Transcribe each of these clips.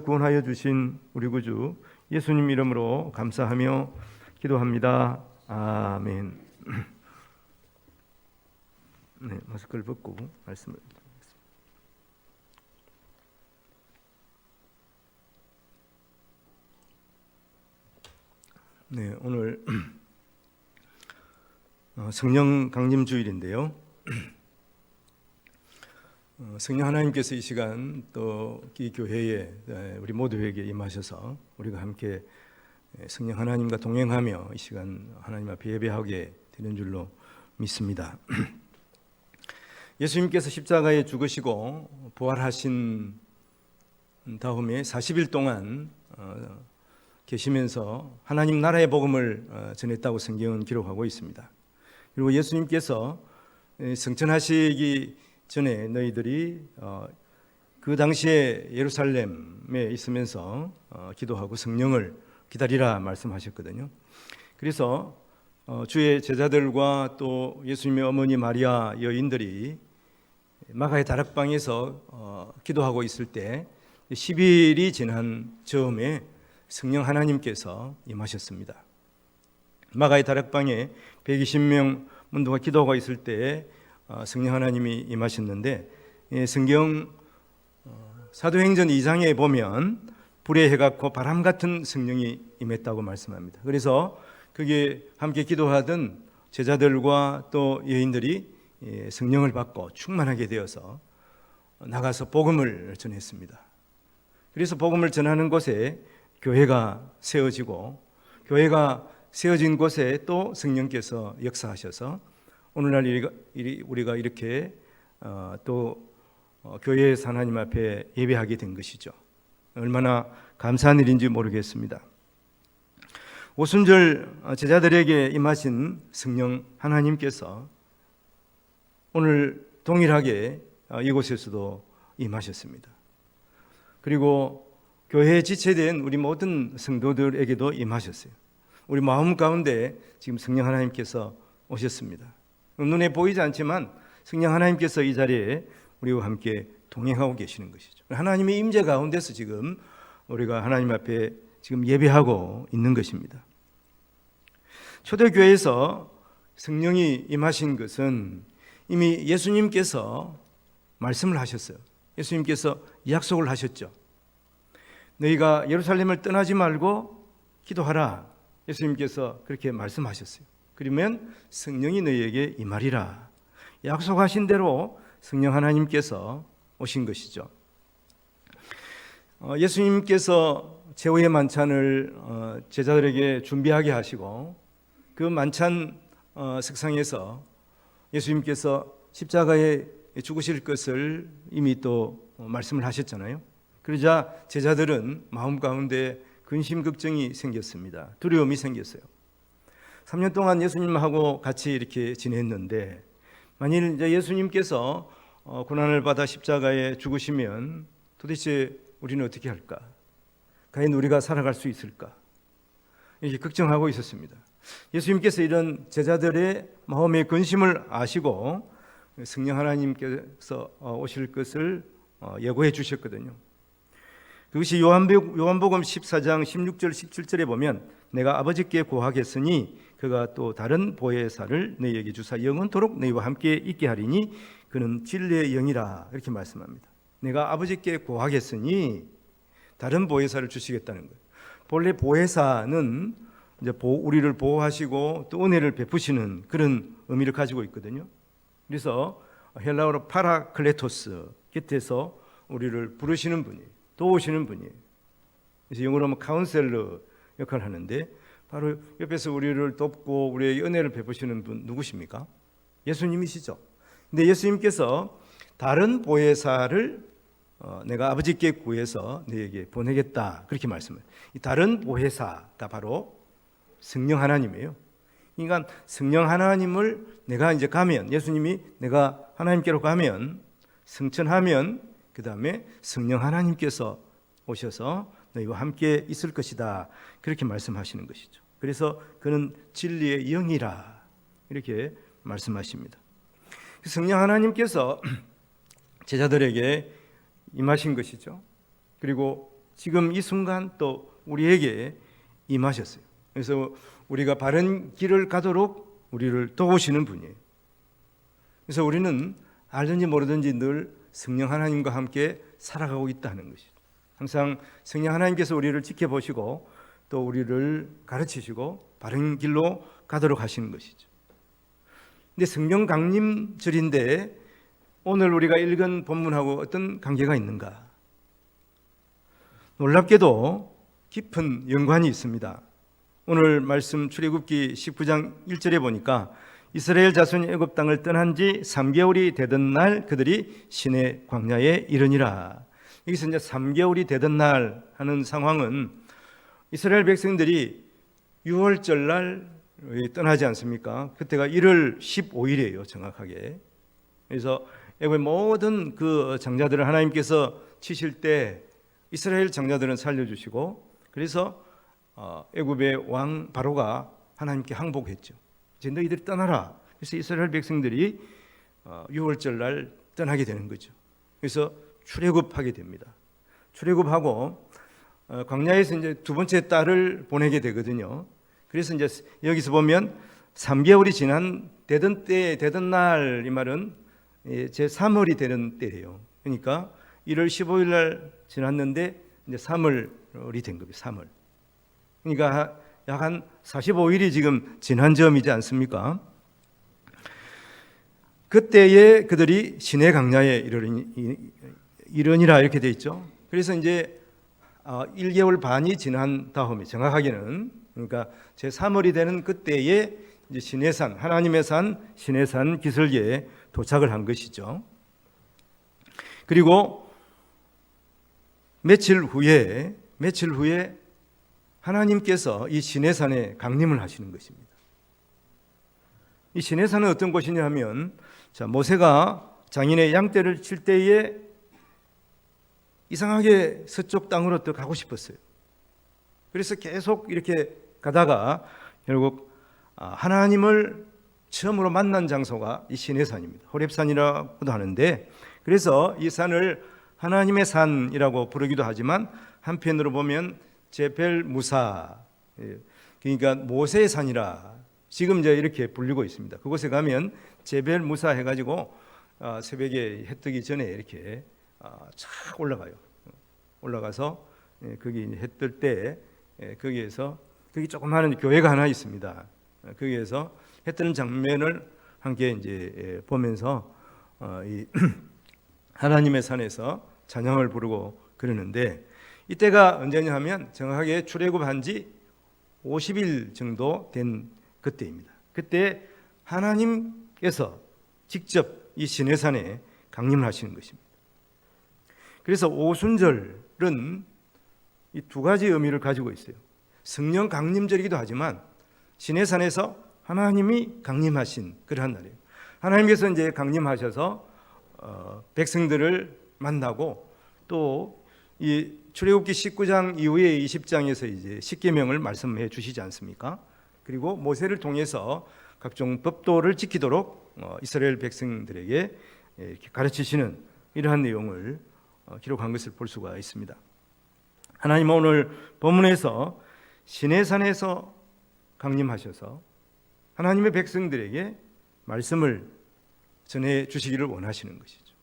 구원하여 주신 우리 구주 예수님 이름으로 감사하며 기도합니다. 아멘. 네, 마스크를 벗고 말씀을 드리겠습니다. 네, 오늘 성령 강림 주일인데요. 성령 하나님께서 이 시간 또 이 교회에 우리 모두에게 임하셔서 우리가 함께 성령 하나님과 동행하며 이 시간 하나님 앞에 예배하게 되는 줄로 믿습니다. 예수님께서 십자가에 죽으시고 부활하신 다음에 40일 동안 계시면서 하나님 나라의 복음을 전했다고 성경은 기록하고 있습니다. 그리고 예수님께서 승천하시기 전에 너희들이 그 당시에 예루살렘에 있으면서 기도하고 성령을 기다리라 말씀하셨거든요. 그래서 주의 제자들과 또 예수님의 어머니 마리아 여인들이 마가의 다락방에서 기도하고 있을 때 10일이 지난 즈음에 성령 하나님께서 임하셨습니다. 마가의 다락방에 120명 문도가 기도하고 있을 때 성령 하나님이 임하셨는데, 성경 사도행전 2장에 보면 불의 해가 고 바람 같은 성령이 임했다고 말씀합니다. 그래서 거기에 함께 기도하던 제자들과 또 여인들이 성령을 받고 충만하게 되어서 나가서 복음을 전했습니다. 그래서 복음을 전하는 곳에 교회가 세워지고, 교회가 세워진 곳에 또 성령께서 역사하셔서 오늘날 우리가 이렇게 또 교회에서 하나님 앞에 예배하게 된 것이죠. 얼마나 감사한 일인지 모르겠습니다. 오순절 제자들에게 임하신 성령 하나님께서 오늘 동일하게 이곳에서도 임하셨습니다. 그리고 교회에 지체된 우리 모든 성도들에게도 임하셨어요. 우리 마음 가운데 지금 성령 하나님께서 오셨습니다. 눈에 보이지 않지만 성령 하나님께서 이 자리에 우리와 함께 동행하고 계시는 것이죠. 하나님의 임재 가운데서 지금 우리가 하나님 앞에 지금 예배하고 있는 것입니다. 초대교회에서 성령이 임하신 것은 이미 예수님께서 말씀을 하셨어요. 예수님께서 약속을 하셨죠. 너희가 예루살렘을 떠나지 말고 기도하라. 예수님께서 그렇게 말씀하셨어요. 그러면 성령이 너희에게 임하리라. 약속하신 대로 성령 하나님께서 오신 것이죠. 예수님께서 제후의 만찬을 제자들에게 준비하게 하시고, 그 만찬 석상에서 예수님께서 십자가에 죽으실 것을 이미 또 말씀을 하셨잖아요. 그러자 제자들은 마음 가운데 근심 걱정이 생겼습니다. 두려움이 생겼어요. 3년 동안 예수님하고 같이 이렇게 지냈는데, 만일 이제 예수님께서 고난을 받아 십자가에 죽으시면 도대체 우리는 어떻게 할까? 과연 우리가 살아갈 수 있을까? 이렇게 걱정하고 있었습니다. 예수님께서 이런 제자들의 마음의 근심을 아시고 성령 하나님께서 오실 것을 예고해 주셨거든요. 그것이 요한복음 14장 16절 17절에 보면 내가 아버지께 구하겠으니 그가 또 다른 보혜사를 너희에게 주사 영원토록 너희와 함께 있게 하리니 그는 진리의 영이라, 이렇게 말씀합니다. 내가 아버지께 구하겠으니 다른 보혜사를 주시겠다는 거예요. 본래 보혜사는 이제 우리를 보호하시고 또 은혜를 베푸시는 그런 의미를 가지고 있거든요. 그래서 헬라어로 파라클레토스, 곁에서 우리를 부르시는 분이, 도우시는 분이에요. 그래서 영어로 하면 카운셀러 역할을 하는데, 바로 옆에서 우리를 돕고 우리의 은혜를 베푸시는 분 누구십니까? 예수님이시죠. 근데 예수님께서 다른 보혜사를 내가 아버지께 구해서 너에게 보내겠다, 그렇게 말씀해요. 이 다른 보혜사가 바로 성령 하나님이에요. 그러니까 성령 하나님을 내가 이제 가면, 예수님이 내가 하나님께로 가면, 승천하면 그 다음에 성령 하나님께서 오셔서 너희와 함께 있을 것이다, 그렇게 말씀하시는 것이죠. 그래서 그는 진리의 영이라, 이렇게 말씀하십니다. 성령 하나님께서 제자들에게 임하신 것이죠. 그리고 지금 이 순간 또 우리에게 임하셨어요. 그래서 우리가 바른 길을 가도록 우리를 도우시는 분이에요. 그래서 우리는 알든지 모르든지 늘 성령 하나님과 함께 살아가고 있다는 것이죠. 항상 성령 하나님께서 우리를 지켜보시고 또 우리를 가르치시고 바른 길로 가도록 하시는 것이죠. 근데 성령 강림절인데 오늘 우리가 읽은 본문하고 어떤 관계가 있는가? 놀랍게도 깊은 연관이 있습니다. 오늘 말씀 출애굽기 19장 1절에 보니까 이스라엘 자손이 애굽 땅을 떠난 지 3개월이 되던 날 그들이 시내 광야에 이르니라. 여기서 이제 3개월이 되던 날 하는 상황은 이스라엘 백성들이 6월절 날 떠나지 않습니까? 그때가 1월 15일이에요, 정확하게. 그래서 애굽의 모든 그 장자들을 하나님께서 치실 때 이스라엘 장자들은 살려주시고, 그래서 애굽의 왕 바로가 하나님께 항복했죠. 이제 너희들이 떠나라. 그래서 이스라엘 백성들이 6월절 날 떠나게 되는 거죠. 그래서 출애굽하게 됩니다. 출애굽하고 광야에서 이제 두 번째 딸을 보내게 되거든요. 그래서 이제 여기서 보면 3개월이 지난 되던 날, 이 말은 제 3월이 되는 때예요. 그러니까 1월 15일 날 지났는데 이제 3월이 된 겁니다. 3월. 그러니까 약 한 45일이 지금 지난 점이지 않습니까? 그때에 그들이 시내 광야에 이르니라 이렇게 돼 있죠. 그래서 이제 1개월 반이 지난 다음에 정확하게는, 그러니까 제 3월이 되는 그때에 이제 시내산, 하나님의 산 시내산 기슭에 도착을 한 것이죠. 그리고 며칠 후에 하나님께서 이 시내산에 강림을 하시는 것입니다. 이 시내산은 어떤 곳이냐 하면, 자, 모세가 장인의 양떼를 칠 때에 이상하게 서쪽 땅으로 또 가고 싶었어요. 그래서 계속 이렇게 가다가 결국 하나님을 처음으로 만난 장소가 이 시내산입니다. 호렙산이라고도 하는데, 그래서 이 산을 하나님의 산이라고 부르기도 하지만 한편으로 보면 제벨 무사, 그러니까 모세의 산이라 지금 이제 이렇게 불리고 있습니다. 그곳에 가면 제벨 무사 해가지고 새벽에 해 뜨기 전에 이렇게 착 올라가요. 올라가서 거기 해 뜰 때 거기에서 거기 조그마한 교회가 하나 있습니다. 거기에서 해 뜨는 장면을 함께 이제 보면서 이 하나님의 산에서 찬양을 부르고 그러는데, 이때가 언제냐 하면 정확하게 출애굽한 지 50일 정도 된 그때입니다. 그때 하나님께서 직접 이 시내산에 강림을 하시는 것입니다. 그래서 오순절은 이 두 가지 의미를 가지고 있어요. 성령 강림절이기도 하지만 시내산에서 하나님이 강림하신 그러한 날이에요. 하나님께서 이제 강림하셔서 백성들을 만나고, 또 이 출애굽기 19장 이후에 20장에서 이제 십계명을 말씀해 주시지 않습니까? 그리고 모세를 통해서 각종 법도를 지키도록 이스라엘 백성들에게 이렇게 가르치시는 이러한 내용을 기록한 것을 볼 수가 있습니다. 하나님은 오늘 본문에서 시내산에서 강림하셔서 하나님의 백성들에게 말씀을 전해 주시기를 원하시는 것이죠.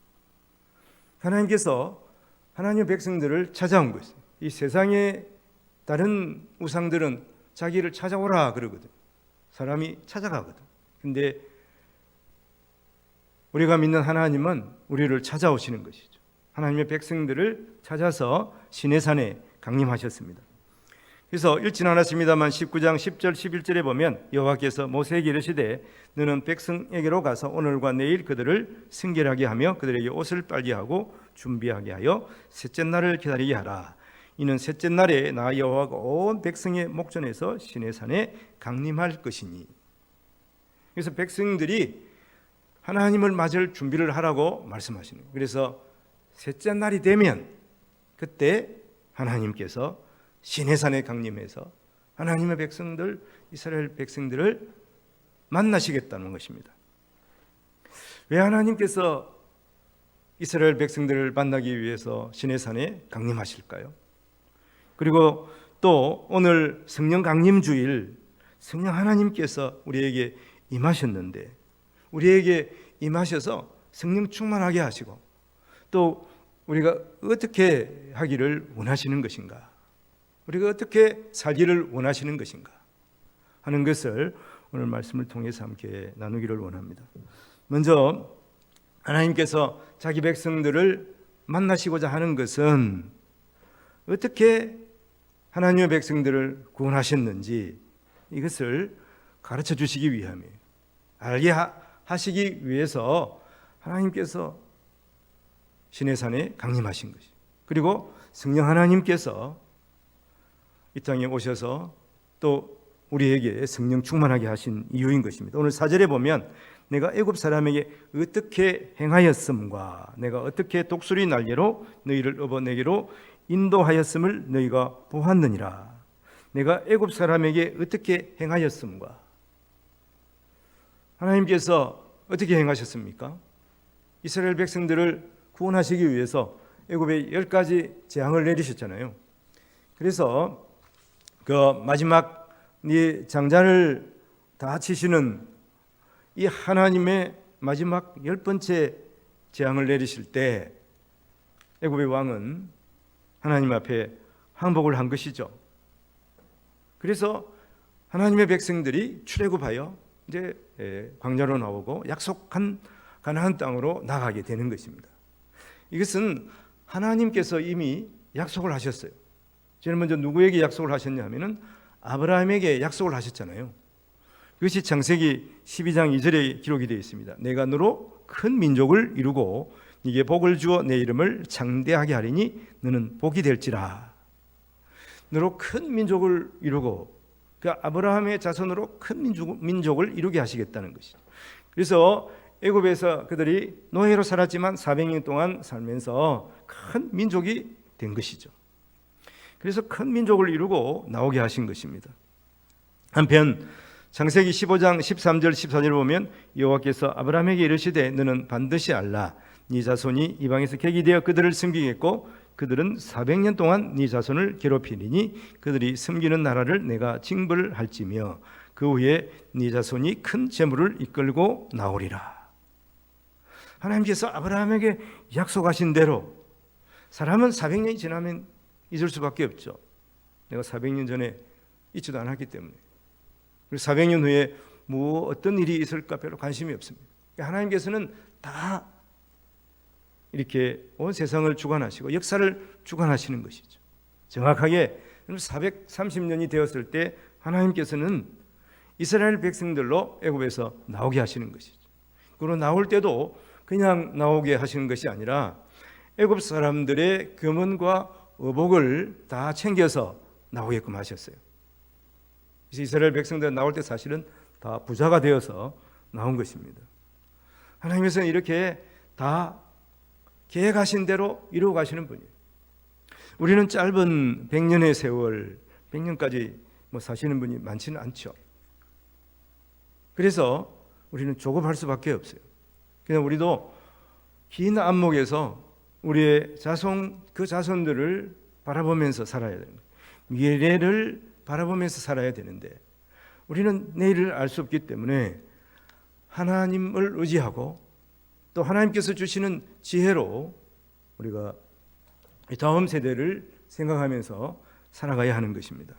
하나님께서 하나님의 백성들을 찾아온 것이에요. 이 세상의 다른 우상들은 자기를 찾아오라 그러거든. 사람이 찾아가거든. 근데 우리가 믿는 하나님은 우리를 찾아오시는 것이죠. 하나님의 백성들을 찾아서 시내산에 강림하셨습니다. 그래서 읽진 않았습니다만 19장 10절 11절에 보면 여호와께서 모세에게 이르시되 너는 백성에게로 가서 오늘과 내일 그들을 순결하게 하며 그들에게 옷을 빨게 하고 준비하게 하여 셋째 날을 기다리게 하라. 이는 셋째 날에 나 여호와가 온 백성의 목전에서 시내산에 강림할 것이니. 그래서 백성들이 하나님을 맞을 준비를 하라고 말씀하시는 거예요. 그래서 셋째 날이 되면 그때 하나님께서 시내산에 강림해서 하나님의 백성들, 이스라엘 백성들을 만나시겠다는 것입니다. 왜 하나님께서 이스라엘 백성들을 만나기 위해서 시내산에 강림하실까요? 그리고 또 오늘 성령 강림 주일, 성령 하나님께서 우리에게 임하셨는데, 우리에게 임하셔서 성령 충만하게 하시고, 또 우리가 어떻게 하기를 원하시는 것인가, 우리가 어떻게 살기를 원하시는 것인가 하는 것을 오늘 말씀을 통해서 함께 나누기를 원합니다. 먼저 하나님께서 자기 백성들을 만나시고자 하는 것은 어떻게 하나님의 백성들을 구원하셨는지 이것을 가르쳐 주시기 위함이에요. 알게 하시기 위해서 하나님께서 시내산에 강림하신 것이, 그리고 성령 하나님께서 이 땅에 오셔서 또 우리에게 성령 충만하게 하신 이유인 것입니다. 오늘 4절에 보면 내가 애굽 사람에게 어떻게 행하였음과 내가 어떻게 독수리 날개로 너희를 업어 내게로 인도하였음을 너희가 보았느니라. 내가 애굽 사람에게 어떻게 행하였음과, 하나님께서 어떻게 행하셨습니까? 이스라엘 백성들을 구원하시기 위해서 애굽에 10가지 재앙을 내리셨잖아요. 그래서 그 마지막 이 장자를 다 치시는 이 하나님의 마지막 10번째 재앙을 내리실 때 애굽의 왕은 하나님 앞에 항복을 한 것이죠. 그래서 하나님의 백성들이 출애굽하여 이제 광야로 나오고 약속한 가나안 땅으로 나가게 되는 것입니다. 이것은 하나님께서 이미 약속을 하셨어요. 제일 먼저 누구에게 약속을 하셨냐 하면은 아브라함에게 약속을 하셨잖아요. 그것이 창세기 12장 2절에 기록이 되어 있습니다. 내가 너로 큰 민족을 이루고 네게 복을 주어 내 이름을 창대하게 하리니 너는 복이 될지라. 너로 큰 민족을 이루고, 그 아브라함의 자손으로 큰 민족을 이루게 하시겠다는 것이죠. 그래서 애굽에서 그들이 노예로 살았지만 400년 동안 살면서 큰 민족이 된 것이죠. 그래서 큰 민족을 이루고 나오게 하신 것입니다. 한편 창세기 15장 13절 14절을 보면 여호와께서 아브라함에게 이르시되 너는 반드시 알라. 네 자손이 이방에서 객이 되어 그들을 섬기겠고 그들은 400년 동안 네 자손을 괴롭히리니 그들이 섬기는 나라를 내가 징벌할지며 그 후에 네 자손이 큰 재물을 이끌고 나오리라. 하나님께서 아브라함에게 약속하신 대로, 사람은 400년이 지나면 잊을 수밖에 없죠. 내가 400년 전에 잊지도 않았기 때문에. 그리고 400년 후에 뭐 어떤 일이 있을까 별로 관심이 없습니다. 하나님께서는 다 이렇게 온 세상을 주관하시고 역사를 주관하시는 것이죠. 정확하게 430년이 되었을 때 하나님께서는 이스라엘 백성들로 애굽에서 나오게 하시는 것이죠. 그리고 나올 때도 그냥 나오게 하시는 것이 아니라 애굽 사람들의 금은과 의복을 다 챙겨서 나오게끔 하셨어요. 그래서 이스라엘 백성들 나올 때 사실은 다 부자가 되어서 나온 것입니다. 하나님께서는 이렇게 다 계획하신 대로 이루어 가시는 분이에요. 우리는 짧은 100년의 세월, 100년까지 사시는 분이 많지는 않죠. 그래서 우리는 조급할 수밖에 없어요. 그냥 우리도 긴 안목에서 우리의 그 자손들을 바라보면서 살아야 되는 거예요. 미래를 바라보면서 살아야 되는데 우리는 내일을 알 수 없기 때문에 하나님을 의지하고 또 하나님께서 주시는 지혜로 우리가 다음 세대를 생각하면서 살아가야 하는 것입니다.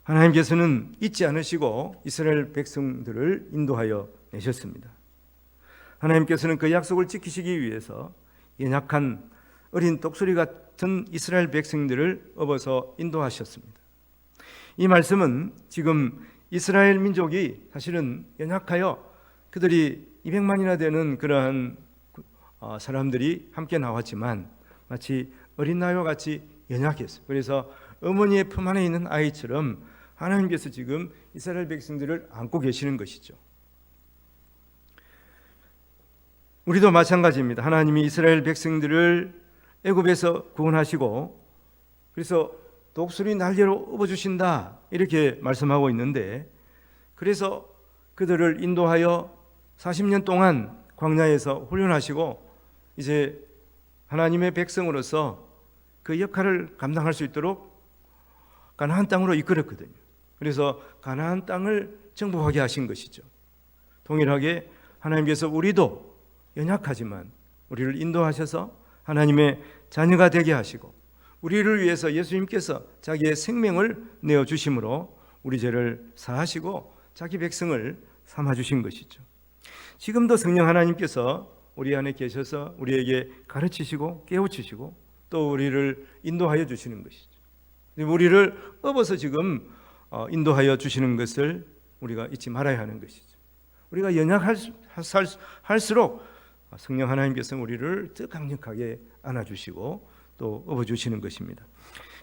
하나님께서는 잊지 않으시고 이스라엘 백성들을 인도하여 내셨습니다. 하나님께서는 그 약속을 지키시기 위해서 연약한 어린 독수리 같은 이스라엘 백성들을 업어서 인도하셨습니다. 이 말씀은 지금 이스라엘 민족이 사실은 연약하여 그들이 200만이나 되는 그러한 사람들이 함께 나왔지만 마치 어린 나이와 같이 연약했어요. 그래서 어머니의 품 안에 있는 아이처럼 하나님께서 지금 이스라엘 백성들을 안고 계시는 것이죠. 우리도 마찬가지입니다. 하나님이 이스라엘 백성들을 애굽에서 구원하시고 그래서 독수리 날개로 업어주신다 이렇게 말씀하고 있는데, 그래서 그들을 인도하여 40년 동안 광야에서 훈련하시고 이제 하나님의 백성으로서 그 역할을 감당할 수 있도록 가나안 땅으로 이끌었거든요. 그래서 가나안 땅을 정복하게 하신 것이죠. 동일하게 하나님께서 우리도 연약하지만 우리를 인도하셔서 하나님의 자녀가 되게 하시고 우리를 위해서 예수님께서 자기의 생명을 내어주심으로 우리 죄를 사하시고 자기 백성을 삼아주신 것이죠. 지금도 성령 하나님께서 우리 안에 계셔서 우리에게 가르치시고 깨우치시고 또 우리를 인도하여 주시는 것이죠. 우리를 업어서 지금 인도하여 주시는 것을 우리가 잊지 말아야 하는 것이죠. 우리가 연약할수록 성령 하나님께서 우리를 더 강력하게 안아주시고 또 업어주시는 것입니다.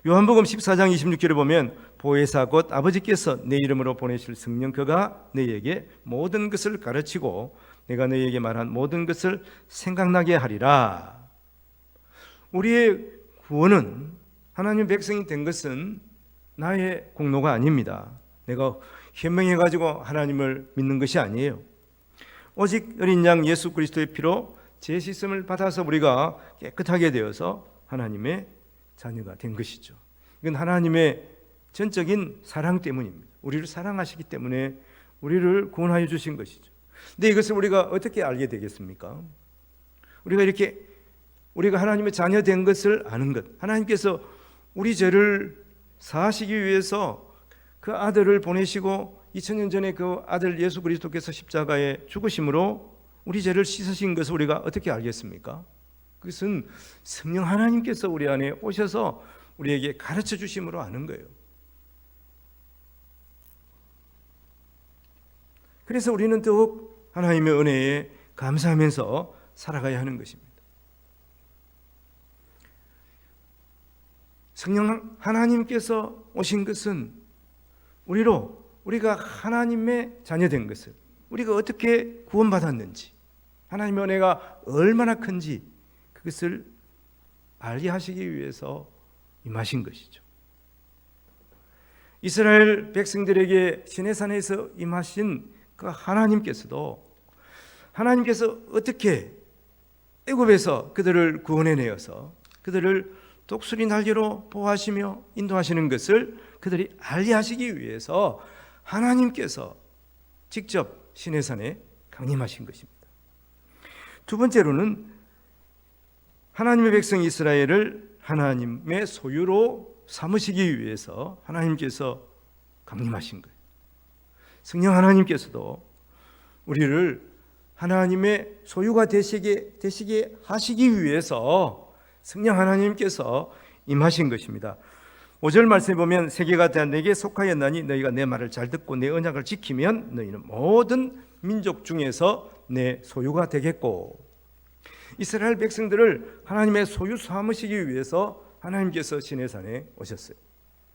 요한복음 14장 26절에 보면 보혜사 곧 아버지께서 내 이름으로 보내실 성령 그가 너희에게 모든 것을 가르치고 내가 너희에게 말한 모든 것을 생각나게 하리라. 우리의 구원은 하나님 백성이 된 것은 나의 공로가 아닙니다. 내가 현명해가지고 하나님을 믿는 것이 아니에요. 오직 어린 양 예수 그리스도의 피로 죄 씻음을 받아서 우리가 깨끗하게 되어서 하나님의 자녀가 된 것이죠. 이건 하나님의 전적인 사랑 때문입니다. 우리를 사랑하시기 때문에 우리를 구원하여 주신 것이죠. 근데 이것을 우리가 어떻게 알게 되겠습니까? 우리가 하나님의 자녀 된 것을 아는 것, 하나님께서 우리 죄를 사하시기 위해서 그 아들을 보내시고 2000년 전에 그 아들 예수 그리스도께서 십자가에 죽으심으로 우리 죄를 씻으신 것을 우리가 어떻게 알겠습니까? 그것은 성령 하나님께서 우리 안에 오셔서 우리에게 가르쳐 주심으로 아는 거예요. 그래서 우리는 더욱 하나님의 은혜에 감사하면서 살아가야 하는 것입니다. 성령 하나님께서 오신 것은 우리가 하나님의 자녀된 것을, 우리가 어떻게 구원받았는지, 하나님의 은혜가 얼마나 큰지 그것을 알게 하시기 위해서 임하신 것이죠. 이스라엘 백성들에게 시내산에서 임하신 그 하나님께서 어떻게 애굽에서 그들을 구원해내어서 그들을 독수리 날개로 보호하시며 인도하시는 것을 그들이 알게 하시기 위해서 하나님께서 직접 시내산에 강림하신 것입니다. 두 번째로는 하나님의 백성 이스라엘을 하나님의 소유로 삼으시기 위해서 하나님께서 강림하신 거예요. 성령 하나님께서도 우리를 하나님의 소유가 되시게 하시기 위해서 성령 하나님께서 임하신 것입니다. 5절 말씀에 보면 세계가 다 내게 속하였나니 너희가 내 말을 잘 듣고 내 언약을 지키면 너희는 모든 민족 중에서 내 소유가 되겠고, 이스라엘 백성들을 하나님의 소유 삼으시기 위해서 하나님께서 시내산에 오셨어요.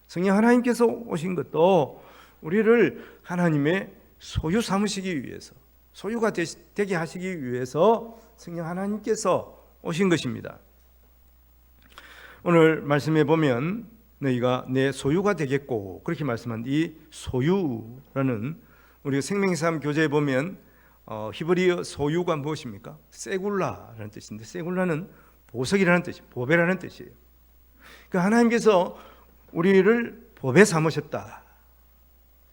성령 하나님께서 오신 것도 우리를 하나님의 소유 삼으시기 위해서, 소유가 되게 하시기 위해서 성령 하나님께서 오신 것입니다. 오늘 말씀에 보면 너희가 내 소유가 되겠고 그렇게 말씀한 이 소유라는, 우리가 생명사람 교재에 보면 히브리어 소유가 무엇입니까? 세굴라라는 뜻인데, 세굴라는 보석이라는 뜻이에요. 보배라는 뜻이에요. 그러니까 하나님께서 우리를 보배 삼으셨다.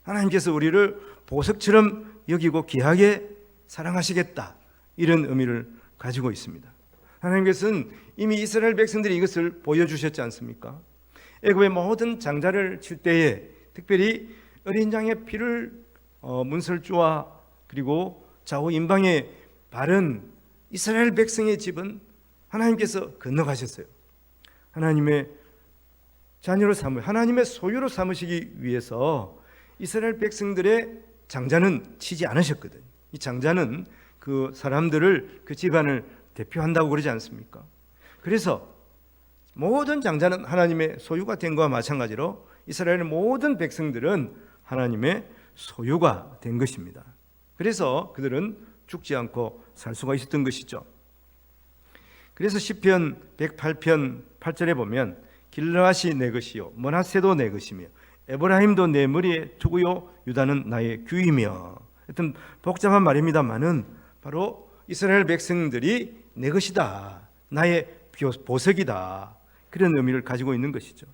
하나님께서 우리를 보석처럼 여기고 귀하게 사랑하시겠다, 이런 의미를 가지고 있습니다. 하나님께서는 이미 이스라엘 백성들이 이것을 보여주셨지 않습니까? 애굽의 모든 장자를 칠 때에 특별히 어린 양의 피를 문설주와 그리고 좌우 임방에 바른 이스라엘 백성의 집은 하나님께서 건너가셨어요. 하나님의 자녀로 하나님의 소유로 삼으시기 위해서 이스라엘 백성들의 장자는 치지 않으셨거든요. 이 장자는 그 사람들을, 그 집안을 대표한다고 그러지 않습니까? 그래서 모든 장자는 하나님의 소유가 된 것과 마찬가지로 이스라엘의 모든 백성들은 하나님의 소유가 된 것입니다. 그래서 그들은 죽지 않고 살 수가 있었던 것이죠. 그래서 시편 108편 8절에 보면 길르앗이 내 것이요 므낫세도 내 것이며 에브라임도 내 머리에 두고요 유다는 나의 규이며, 하여튼 복잡한 말입니다만은 바로 이스라엘 백성들이 내 것이다, 나의 보석이다, 그런 의미를 가지고 있는 것이죠.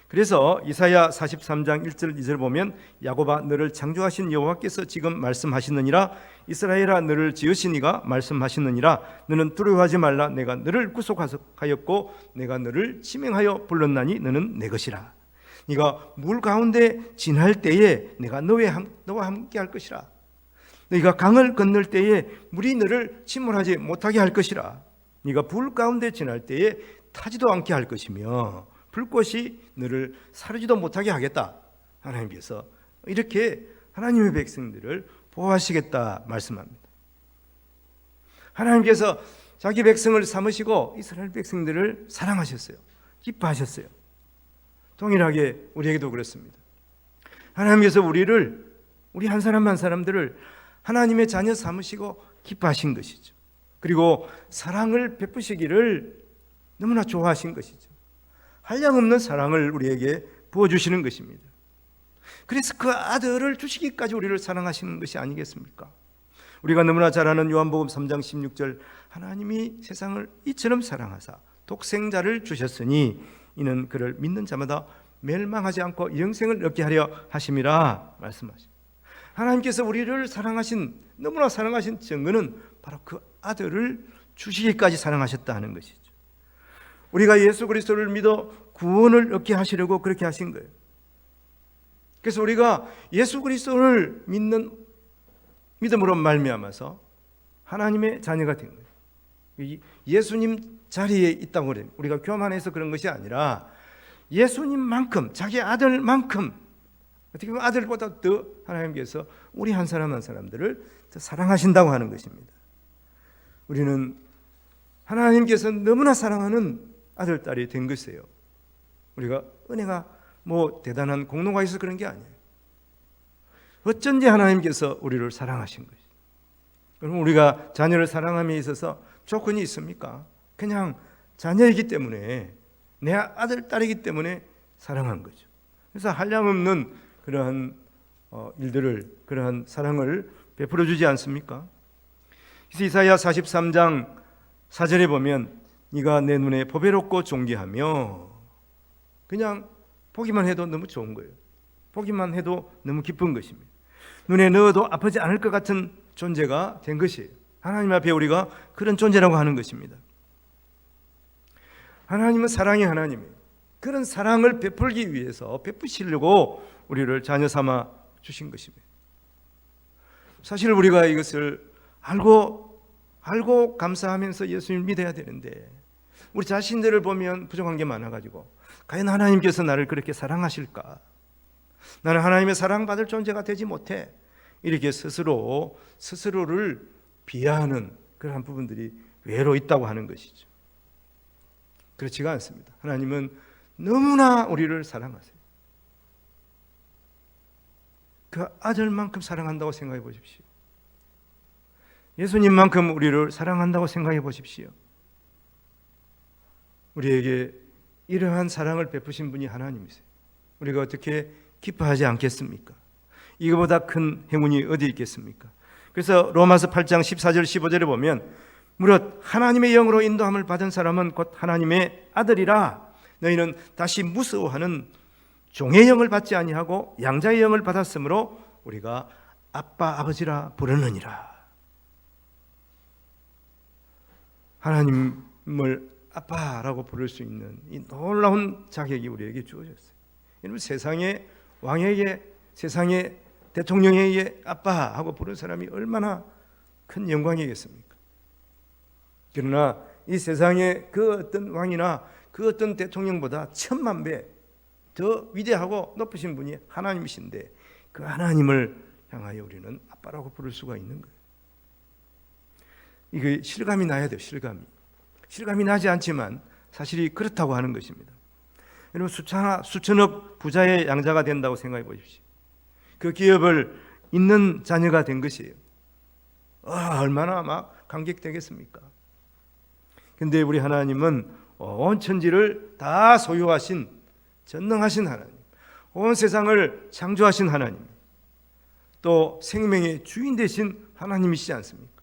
그래서 이사야 43장 1절 2절 보면 야곱아 너를 창조하신 여호와께서 지금 말씀하시느니라 이스라엘아 너를 지으신 이가 말씀하시느니라 너는 두려워하지 말라 내가 너를 구속하였고 내가 너를 지명하여 불렀나니 너는 내 것이라 네가 물 가운데 지날 때에 내가 너와 함께 할 것이라 네가 강을 건널 때에 물이 너를 침몰하지 못하게 할 것이라 네가 불 가운데 지날 때에 타지도 않게 할 것이며 불꽃이 너를 사르지도 못하게 하겠다. 하나님께서 이렇게 하나님의 백성들을 보호하시겠다 말씀합니다. 하나님께서 자기 백성을 삼으시고 이스라엘 백성들을 사랑하셨어요. 기뻐하셨어요. 동일하게 우리에게도 그렇습니다. 하나님께서 우리 한 사람 한 사람들을 하나님의 자녀 삼으시고 기뻐하신 것이죠. 그리고 사랑을 베푸시기를 너무나 좋아하신 것이죠. 한량없는 사랑을 우리에게 부어주시는 것입니다. 그래서 그 아들을 주시기까지 우리를 사랑하시는 것이 아니겠습니까? 우리가 너무나 잘 아는 요한복음 3장 16절 하나님이 세상을 이처럼 사랑하사 독생자를 주셨으니 이는 그를 믿는 자마다 멸망하지 않고 영생을 얻게 하려 하심이라 말씀하십니다. 하나님께서 우리를 너무나 사랑하신 증거는 바로 그 아들을 주시기까지 사랑하셨다 하는 것이죠. 우리가 예수 그리스도를 믿어 구원을 얻게 하시려고 그렇게 하신 거예요. 그래서 우리가 예수 그리스도를 믿는 믿음으로 말미암아서 하나님의 자녀가 된 거예요. 예수님 자리에 있다고 그래요. 우리가 교만해서 그런 것이 아니라 예수님만큼 자기 아들만큼 어떻게 보면 아들보다 더 하나님께서 우리 한 사람 한 사람들을 더 사랑하신다고 하는 것입니다. 우리는 하나님께서 너무나 사랑하는 아들, 딸이 된 것이에요. 우리가 은혜가 대단한 공로가 있어서 그런 게 아니에요. 어쩐지 하나님께서 우리를 사랑하신 것이죠. 그럼 우리가 자녀를 사랑함에 있어서 조건이 있습니까? 그냥 자녀이기 때문에 내 아들, 딸이기 때문에 사랑한 거죠. 그래서 한량없는 그러한 그러한 사랑을 베풀어 주지 않습니까? 그래서 이사야 43장 4절에 보면 네가 내 눈에 보배롭고 존귀하며 그냥 보기만 해도 너무 좋은 거예요. 보기만 해도 너무 기쁜 것입니다. 눈에 넣어도 아프지 않을 것 같은 존재가 된 것이에요. 하나님 앞에 우리가 그런 존재라고 하는 것입니다. 하나님은 사랑의 하나님이에요. 그런 사랑을 베풀기 위해서 베푸시려고 우리를 자녀 삼아 주신 것입니다. 사실 우리가 이것을 알고 감사하면서 예수님을 믿어야 되는데 우리 자신들을 보면 부족한 게 많아가지고 과연 하나님께서 나를 그렇게 사랑하실까? 나는 하나님의 사랑받을 존재가 되지 못해. 이렇게 스스로를 비하하는 그러한 부분들이 외로 있다고 하는 것이죠. 그렇지가 않습니다. 하나님은 너무나 우리를 사랑하세요. 그 아들만큼 사랑한다고 생각해 보십시오. 예수님만큼 우리를 사랑한다고 생각해 보십시오. 우리에게 이러한 사랑을 베푸신 분이 하나님이세요. 우리가 어떻게 기뻐하지 않겠습니까? 이거보다 큰 행운이 어디 있겠습니까? 그래서 로마서 8장 14절 15절에 보면 무릇 하나님의 영으로 인도함을 받은 사람은 곧 하나님의 아들이라 너희는 다시 무서워하는 종의 영을 받지 아니하고 양자의 영을 받았으므로 우리가 아빠 아버지라 부르느니라. 하나님을 아빠라고 부를 수 있는 이 놀라운 자격이 우리에게 주어졌어요. 여러분 세상의 왕에게 세상의 대통령에게 아빠하고 부른 사람이 얼마나 큰 영광이겠습니까? 그러나 이 세상의 그 어떤 왕이나 그 어떤 대통령보다 1000만 배 더 위대하고 높으신 분이 하나님이신데 그 하나님을 향하여 우리는 아빠라고 부를 수가 있는 거예요. 이게 실감이 나야 돼요. 실감이 나지 않지만 사실이 그렇다고 하는 것입니다. 여러분 수천억 부자의 양자가 된다고 생각해 보십시오. 그 기업을 잇는 자녀가 된 것이에요. 얼마나 막 감격되겠습니까? 근데 우리 하나님은 온 천지를 다 소유하신 전능하신 하나님, 온 세상을 창조하신 하나님, 또 생명의 주인 되신 하나님이시지 않습니까?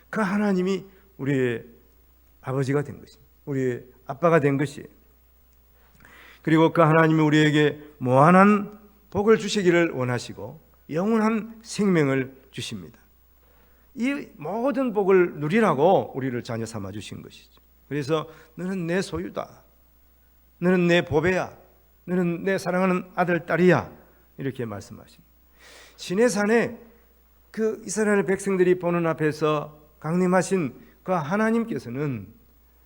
그 하나님이 우리의 아버지가 된 것입니다. 우리의 아빠가 된 것이에요. 그리고 그 하나님이 우리에게 무한한 복을 주시기를 원하시고 영원한 생명을 주십니다. 이 모든 복을 누리라고 우리를 자녀 삼아 주신 것이죠. 그래서 너는 내 소유다, 너는 내 보배야, 너는 내 사랑하는 아들, 딸이야, 이렇게 말씀하십니다. 시내산에 그 이스라엘 백성들이 보는 앞에서 강림하신 그 하나님께서는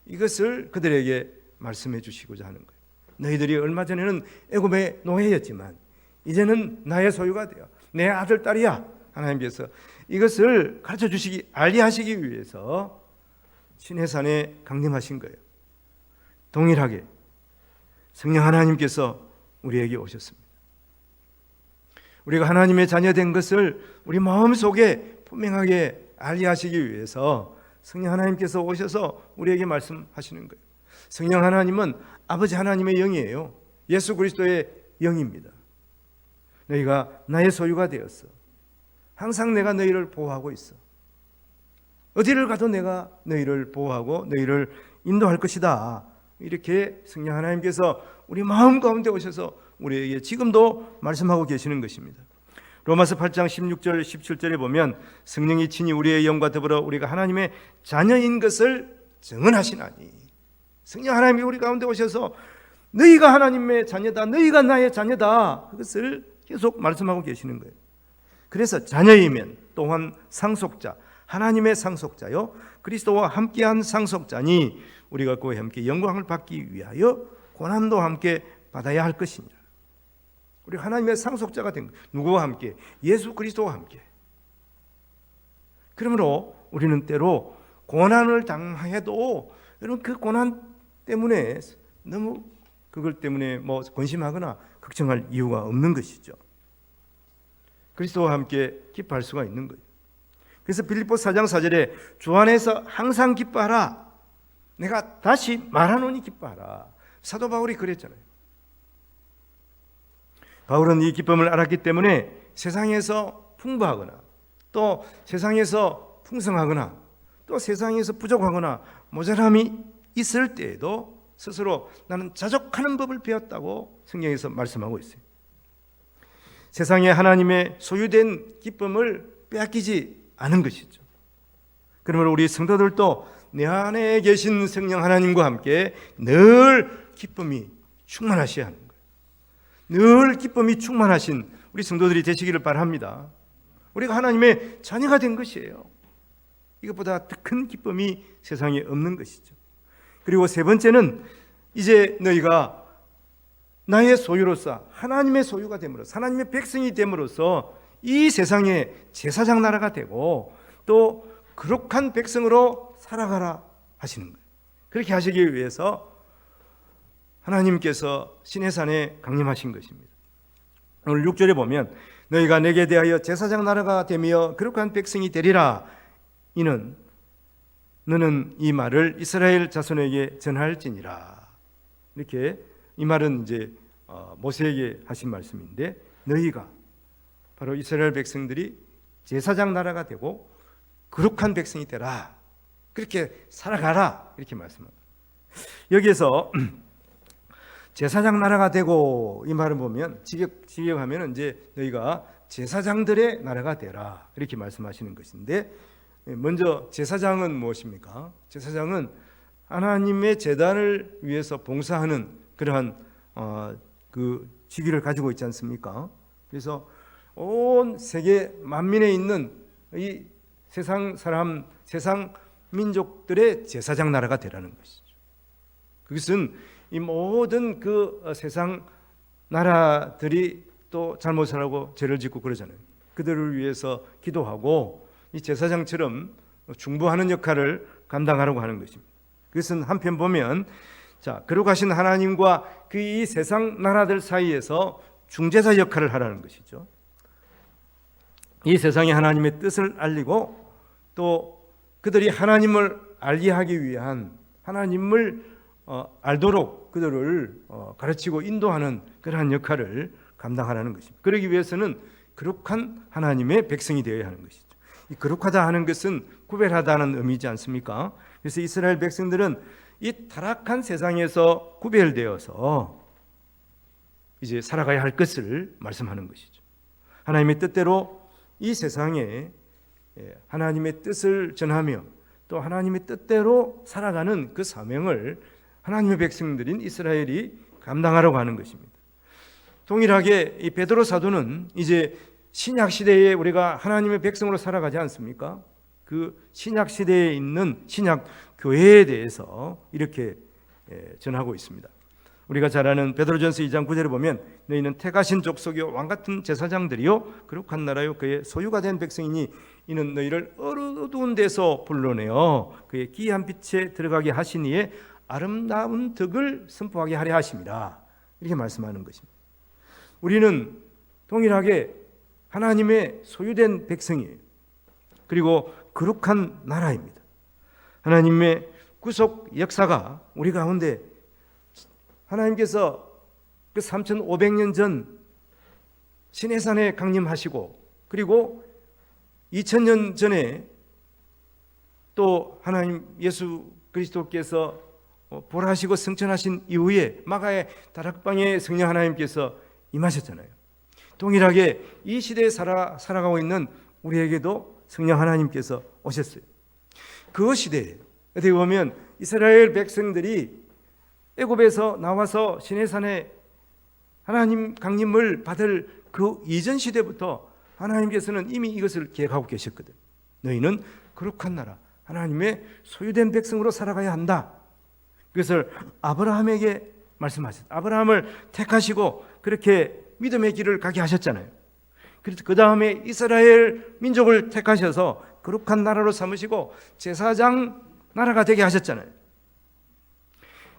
이것을 그들에게 말씀해 주시고자 하는 거예요. 너희들이 얼마 전에는 애굽의 노예였지만 이제는 나의 소유가 되어 내 아들, 딸이야. 하나님께서 이것을 가르쳐 주시기, 알리하시기 위해서 시내산에 강림하신 거예요. 동일하게 성령 하나님께서 우리에게 오셨습니다. 우리가 하나님의 자녀된 것을 우리 마음속에 분명하게 알리하시기 위해서 성령 하나님께서 오셔서 우리에게 말씀하시는 거예요. 성령 하나님은 아버지 하나님의 영이에요. 예수 그리스도의 영입니다. 너희가 나의 소유가 되었어. 항상 내가 너희를 보호하고 있어. 어디를 가도 내가 너희를 보호하고 너희를 인도할 것이다. 이렇게 성령 하나님께서 우리 마음 가운데 오셔서 우리에게 지금도 말씀하고 계시는 것입니다. 로마서 8장 16절 17절에 보면 성령이 친히 우리의 영과 더불어 우리가 하나님의 자녀인 것을 증언하시나니, 성령 하나님이 우리 가운데 오셔서 너희가 하나님의 자녀다, 너희가 나의 자녀다, 그것을 계속 말씀하고 계시는 거예요. 그래서 자녀이면 또한 상속자, 하나님의 상속자요, 그리스도와 함께한 상속자니 우리가 그와 함께 영광을 받기 위하여 고난도 함께 받아야 할 것이니라. 우리 하나님의 상속자가 된 거예요. 누구와 함께? 예수 그리스도와 함께. 그러므로 우리는 때로 고난을 당해도 여러분 그 고난 때문에 너무 그걸 때문에 근심하거나 걱정할 이유가 없는 것이죠. 그리스도와 함께 기뻐할 수가 있는 거예요. 그래서 빌립보서 4장 4절에 주 안에서 항상 기뻐하라. 내가 다시 말하노니 기뻐하라. 사도 바울이 그랬잖아요. 바울은 이 기쁨을 알았기 때문에 세상에서 풍부하거나 또 세상에서 풍성하거나 또 세상에서 부족하거나 모자람이 있을 때에도 스스로 나는 자족하는 법을 배웠다고 성경에서 말씀하고 있어요. 세상에 하나님의 소유된 기쁨을 빼앗기지 않은 것이죠. 그러므로 우리 성도들도 내 안에 계신 성령 하나님과 함께 늘 기쁨이 충만하셔야 하는 거예요. 늘 기쁨이 충만하신 우리 성도들이 되시기를 바랍니다. 우리가 하나님의 자녀가 된 것이에요. 이것보다 더 큰 기쁨이 세상에 없는 것이죠. 그리고 세 번째는 이제 너희가 나의 소유로서 하나님의 소유가 됨으로써 하나님의 백성이 됨으로써 이 세상의 제사장 나라가 되고 또 거룩한 백성으로 살아가라 하시는 거예요. 그렇게 하시기 위해서 하나님께서 시내산에 강림하신 것입니다. 오늘 6절에 보면 너희가 내게 대하여 제사장 나라가 되며 거룩한 백성이 되리라. 이는 너는 이 말을 이스라엘 자손에게 전할지니라. 이렇게 이 말은 이제 모세에게 하신 말씀인데 너희가 바로 이스라엘 백성들이 제사장 나라가 되고 거룩한 백성이 되라. 그렇게 살아가라. 이렇게 말씀합니다. 여기에서 제사장 나라가 되고 이 말을 보면 직역하면 이제 너희가 제사장들의 나라가 되라. 이렇게 말씀하시는 것인데 먼저 제사장은 무엇입니까? 제사장은 하나님의 제단을 위해서 봉사하는 그러한 그 직위를 가지고 있지 않습니까? 그래서 온 세계 만민에 있는 이 세상 사람, 세상 민족들의 제사장 나라가 되라는 것이죠. 그것은 이 모든 그 세상 나라들이 또 잘못을 하고 죄를 짓고 그러잖아요. 그들을 위해서 기도하고 이 제사장처럼 중보하는 역할을 감당하려고 하는 것입니다. 그것은 한편 보면 거룩하신 하나님과 그 이 세상 나라들 사이에서 중재자 역할을 하라는 것이죠. 이 세상에 하나님의 뜻을 알리고 또 그들이 하나님을 알게 위한 하나님을 알도록 그들을 가르치고 인도하는 그러한 역할을 감당하라는 것입니다. 그러기 위해서는 거룩한 하나님의 백성이 되어야 하는 것이죠. 이 거룩하다 하는 것은 구별하다는 의미지 않습니까? 그래서 이스라엘 백성들은 이 타락한 세상에서 구별되어서 이제 살아가야 할 것을 말씀하는 것이죠. 하나님의 뜻대로 이 세상에 하나님의 뜻을 전하며 또 하나님의 뜻대로 살아가는 그 사명을 하나님의 백성들인 이스라엘이 감당하려고 하는 것입니다. 동일하게 이 베드로 사도는 이제 신약 시대에 우리가 하나님의 백성으로 살아가지 않습니까? 그 신약 시대에 있는 신약 교회에 대해서 이렇게 전하고 있습니다. 우리가 잘 아는 베드로전서 2장 9절에 보면 너희는 택하신 족속이요 왕같은 제사장들이요 거룩한 나라요 그의 소유가 된 백성이니 이는 너희를 어두운 데서 불러내어 그의 기이한 빛에 들어가게 하시니에 아름다운 덕을 선포하게 하려 하심이라. 이렇게 말씀하는 것입니다. 우리는 동일하게 하나님의 소유된 백성이에요. 그리고 거룩한 나라입니다. 하나님의 구속 역사가 우리 가운데 하나님께서 그 3500년 전 시내산에 강림하시고 그리고 2000년 전에 또 하나님 예수 그리스도께서 부활하시고 승천하신 이후에 마가의 다락방에 성령 하나님께서 임하셨잖아요. 동일하게 이 시대에 살아가고 있는 우리에게도 성령 하나님께서 오셨어요. 그 시대에 어떻게 보면 이스라엘 백성들이 애굽에서 나와서 시내산에 하나님 강림을 받을 그 이전 시대부터 하나님께서는 이미 이것을 계획하고 계셨거든. 너희는 거룩한 나라, 하나님의 소유된 백성으로 살아가야 한다. 그것을 아브라함에게 말씀하셨어요. 아브라함을 택하시고 그렇게 믿음의 길을 가게 하셨잖아요. 그래서 그 다음에 이스라엘 민족을 택하셔서 거룩한 나라로 삼으시고 제사장 나라가 되게 하셨잖아요.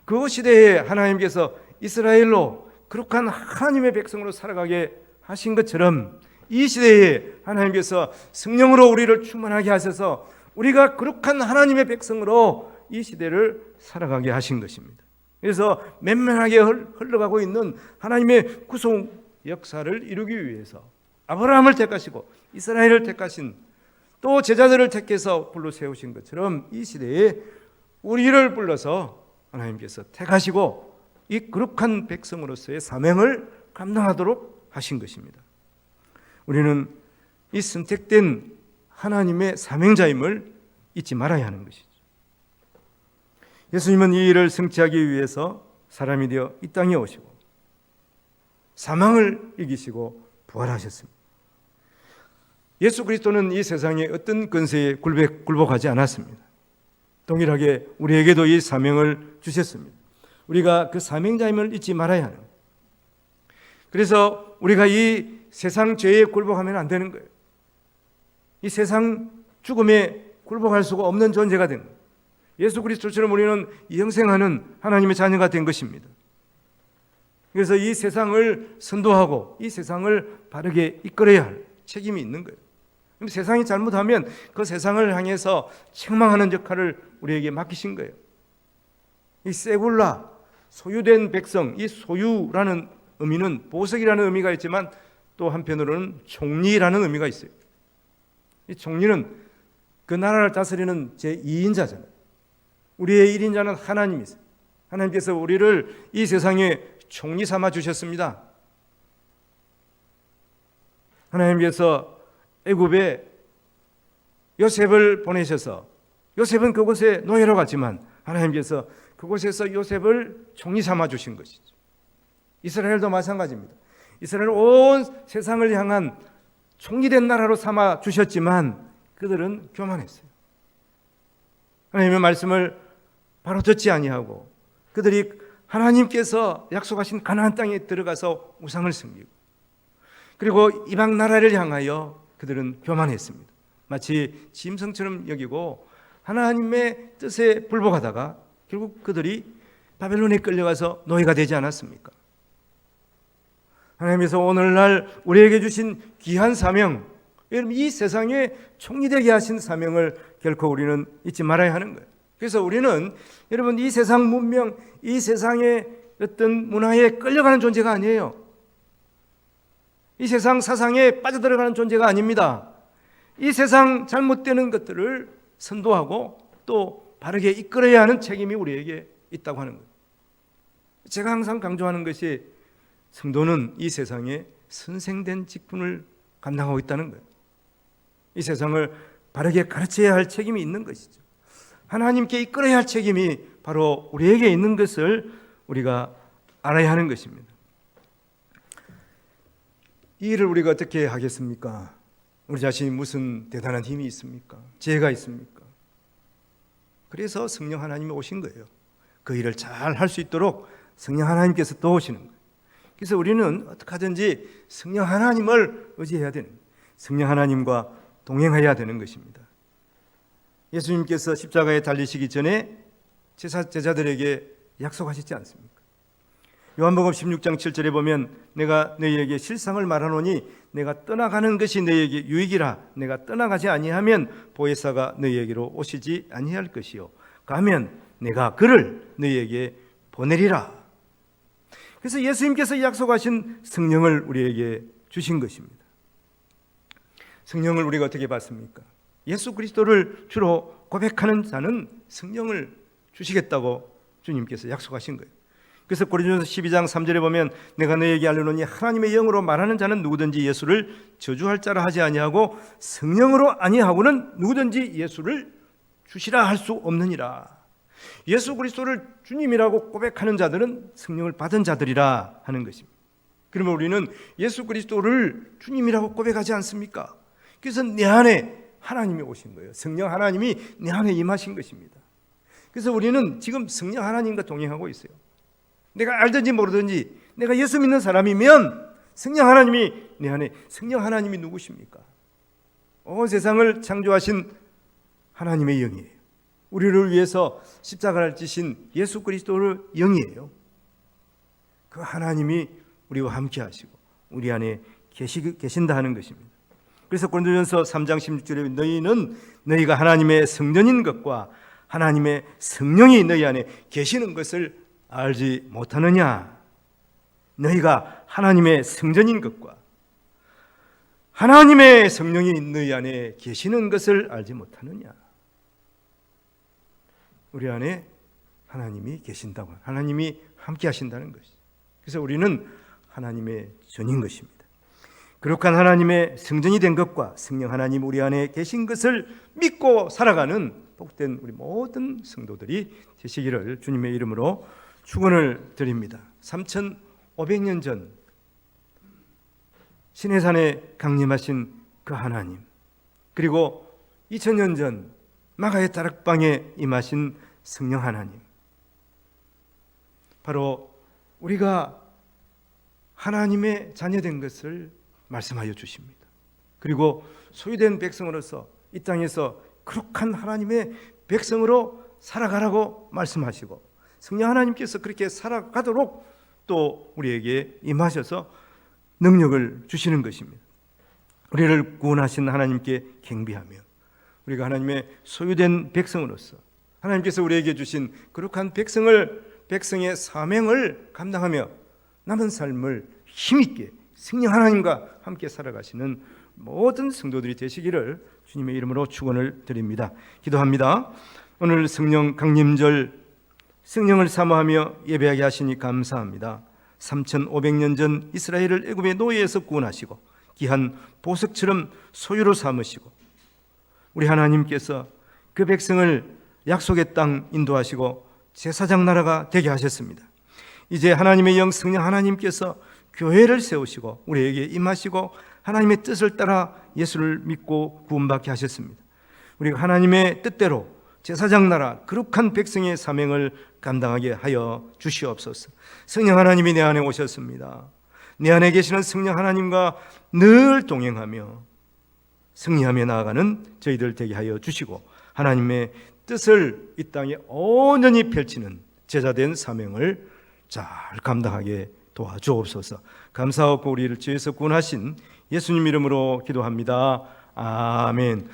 그 시대에 하나님께서 이스라엘로 거룩한 하나님의 백성으로 살아가게 하신 것처럼 이 시대에 하나님께서 성령으로 우리를 충만하게 하셔서 우리가 거룩한 하나님의 백성으로 이 시대를 살아가게 하신 것입니다. 그래서 맨맨하게 흘러가고 있는 하나님의 구속 역사를 이루기 위해서 아브라함을 택하시고 이스라엘을 택하신 또 제자들을 택해서 불러 세우신 것처럼 이 시대에 우리를 불러서 하나님께서 택하시고 이 거룩한 백성으로서의 사명을 감당하도록 하신 것입니다. 우리는 이 선택된 하나님의 사명자임을 잊지 말아야 하는 것이죠. 예수님은 이 일을 성취하기 위해서 사람이 되어 이 땅에 오시고 사망을 이기시고 부활하셨습니다. 예수 그리스도는 이 세상에 어떤 권세에 굴복하지 않았습니다. 동일하게 우리에게도 이 사명을 주셨습니다. 우리가 그 사명자임을 잊지 말아야 하는 거예요. 그래서 우리가 이 세상 죄에 굴복하면 안 되는 거예요. 이 세상 죽음에 굴복할 수가 없는 존재가 된 거예요. 예수 그리스도처럼 우리는 영생하는 하나님의 자녀가 된 것입니다. 그래서 이 세상을 선도하고 이 세상을 바르게 이끌어야 할 책임이 있는 거예요. 세상이 잘못하면 그 세상을 향해서 책망하는 역할을 우리에게 맡기신 거예요. 이 세굴라, 소유된 백성, 이 소유라는 의미는 보석이라는 의미가 있지만 또 한편으로는 총리라는 의미가 있어요. 이 총리는 그 나라를 다스리는 제2인자잖아요. 우리의 1인자는 하나님이세요. 하나님께서 우리를 이 세상에 총리 삼아 주셨습니다. 하나님께서 애굽에 요셉을 보내셔서 요셉은 그곳에 노예로 갔지만 하나님께서 그곳에서 요셉을 총리 삼아 주신 것이죠. 이스라엘도 마찬가지입니다. 이스라엘 온 세상을 향한 총리된 나라로 삼아 주셨지만 그들은 교만했어요. 하나님의 말씀을 바로 듣지 아니하고 그들이 하나님께서 약속하신 가나안 땅에 들어가서 우상을 섬기고 그리고 이방 나라를 향하여 그들은 교만했습니다. 마치 짐승처럼 여기고 하나님의 뜻에 불복하다가 결국 그들이 바벨론에 끌려가서 노예가 되지 않았습니까? 하나님께서 오늘날 우리에게 주신 귀한 사명, 여러분 이 세상에 총리되게 하신 사명을 결코 우리는 잊지 말아야 하는 거예요. 그래서 우리는 여러분 이 세상 문명, 이 세상의 어떤 문화에 끌려가는 존재가 아니에요. 이 세상 사상에 빠져들어가는 존재가 아닙니다. 이 세상 잘못되는 것들을 선도하고 또 바르게 이끌어야 하는 책임이 우리에게 있다고 하는 거예요. 제가 항상 강조하는 것이 성도는 이 세상에 선생된 직분을 감당하고 있다는 거예요. 이 세상을 바르게 가르쳐야 할 책임이 있는 것이죠. 하나님께 이끌어야 할 책임이 바로 우리에게 있는 것을 우리가 알아야 하는 것입니다. 이 일을 우리가 어떻게 하겠습니까? 우리 자신이 무슨 대단한 힘이 있습니까? 지혜가 있습니까? 그래서 성령 하나님이 오신 거예요. 그 일을 잘 할 수 있도록 성령 하나님께서 도우시는 거예요. 그래서 우리는 어떻게 하든지 성령 하나님을 의지해야 되는 거예요. 성령 하나님과 동행해야 되는 것입니다. 예수님께서 십자가에 달리시기 전에 제자들에게 약속하셨지 않습니까? 요한복음 16장 7절에 보면 내가 너희에게 실상을 말하노니 내가 떠나가는 것이 너희에게 유익이라. 내가 떠나가지 아니하면 보혜사가 너희에게로 오시지 아니할 것이요 가면 내가 그를 너희에게 보내리라. 그래서 예수님께서 약속하신 성령을 우리에게 주신 것입니다. 성령을 우리가 어떻게 받습니까? 예수 그리스도를 주로 고백하는 자는 성령을 주시겠다고 주님께서 약속하신 거예요. 그래서 고린도전서 12장 3절에 보면 내가 너희에게 알려노니 하나님의 영으로 말하는 자는 누구든지 예수를 저주할 자라 하지 아니하고 성령으로 아니하고는 누구든지 예수를 주시라 할 수 없느니라. 예수 그리스도를 주님이라고 고백하는 자들은 성령을 받은 자들이라 하는 것입니다. 그러면 우리는 예수 그리스도를 주님이라고 고백하지 않습니까? 그래서 내 안에 하나님이 오신 거예요. 성령 하나님이 내 안에 임하신 것입니다. 그래서 우리는 지금 성령 하나님과 동행하고 있어요. 내가 알든지 모르든지 내가 예수 믿는 사람이면 성령 하나님이 내 안에, 성령 하나님이 누구십니까? 온 세상을 창조하신 하나님의 영이에요. 우리를 위해서 십자가를 지신 예수 그리스도의 영이에요. 그 하나님이 우리와 함께 하시고 우리 안에 계신다 하는 것입니다. 그래서 고린도전서 3장 16절에 너희는 너희가 하나님의 성전인 것과 하나님의 성령이 너희 안에 계시는 것을 알지 못하느냐? 너희가 하나님의 성전인 것과 하나님의 성령이 너희 안에 계시는 것을 알지 못하느냐? 우리 안에 하나님이 계신다고, 하나님이 함께 하신다는 것이죠. 그래서 우리는 하나님의 전인 것입니다. 거룩한 하나님의 성전이 된 것과 성령 하나님 우리 안에 계신 것을 믿고 살아가는 복된 우리 모든 성도들이 되시기를 주님의 이름으로 축원을 드립니다. 3500년 전 시내산에 강림하신 그 하나님, 그리고 2000년 전 마가의 다락방에 임하신 성령 하나님, 바로 우리가 하나님의 자녀된 것을 말씀하여 주십니다. 그리고 소유된 백성으로서 이 땅에서 거룩한 하나님의 백성으로 살아가라고 말씀하시고 성령 하나님께서 그렇게 살아가도록 또 우리에게 임하셔서 능력을 주시는 것입니다. 우리를 구원하신 하나님께 경배하며 우리가 하나님의 소유된 백성으로서 하나님께서 우리에게 주신 거룩한 백성의 사명을 감당하며 남은 삶을 힘있게 성령 하나님과 함께 살아가시는 모든 성도들이 되시기를 주님의 이름으로 축원을 드립니다. 기도합니다. 오늘 성령 강림절 성령을 사모하며 예배하게 하시니 감사합니다. 3500년 전 이스라엘을 애굽의 노예에서 구원하시고 귀한 보석처럼 소유로 삼으시고 우리 하나님께서 그 백성을 약속의 땅 인도하시고 제사장 나라가 되게 하셨습니다. 이제 하나님의 영 성령 하나님께서 교회를 세우시고 우리에게 임하시고 하나님의 뜻을 따라 예수를 믿고 구원받게 하셨습니다. 우리가 하나님의 뜻대로 제사장 나라 거룩한 백성의 사명을 감당하게 하여 주시옵소서. 성령 하나님이 내 안에 오셨습니다. 내 안에 계시는 성령 하나님과 늘 동행하며 승리하며 나아가는 저희들 되게 하여 주시고 하나님의 뜻을 이 땅에 온전히 펼치는 제자된 사명을 잘 감당하게 도와주옵소서. 감사하고 우리를 죄에서 구원하신 예수님 이름으로 기도합니다. 아멘.